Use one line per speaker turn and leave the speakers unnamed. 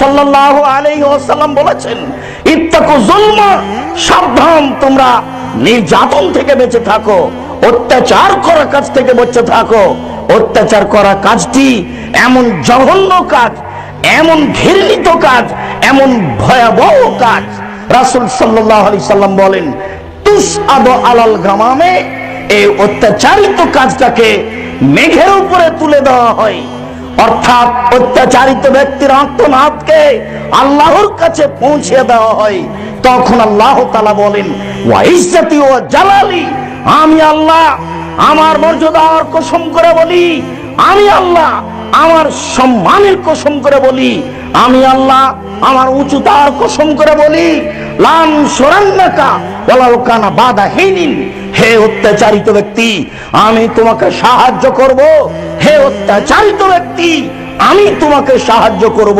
সাল্লাল্লাহু আলাইহি ওয়াসাল্লাম বলেছেন, ইত্তাকু যুলমা, সাবধান তোমরা নির্যাতন থেকে বেঁচে থাকো, অত্যাচার করা কাজ থেকে বেঁচে থাকো। অত্যাচার করা কাজটি এমন জঘন্য কাজ, এমন ঘৃণিত কাজ, এমন ভয়াবহ কাজ। রাসূল সাল্লাল্লাহু আলাইহি সাল্লাম বলেন, তুসআদু আলাল গামামে, এই অত্যাচারিত কাজটাকে মেঘের উপরে তুলে দেওয়া হয়। অর্থাৎ অত্যাচারিত ব্যক্তির আত্মনাদকে আল্লাহর কাছে পৌঁছে দেওয়া হয়। তখন আল্লাহ তাআলা বলেন, ওয়া ইজ্জতি ওয়া জালালি, আমি আল্লাহ আমার মর্যাদার কসম করে বলি, আমি আল্লাহ আমার সম্মানের কসম করে বলি, আমি আল্লাহ আমার উচ্চতার কসম করে বলি, লান সুরান্নাকা ওয়ালাউ কানা বাদা হিনিন, হে অত্যাচারিত ব্যক্তি আমি তোমাকে সাহায্য করব, হে অত্যাচারিত ব্যক্তি আমি তোমাকে সাহায্য করব।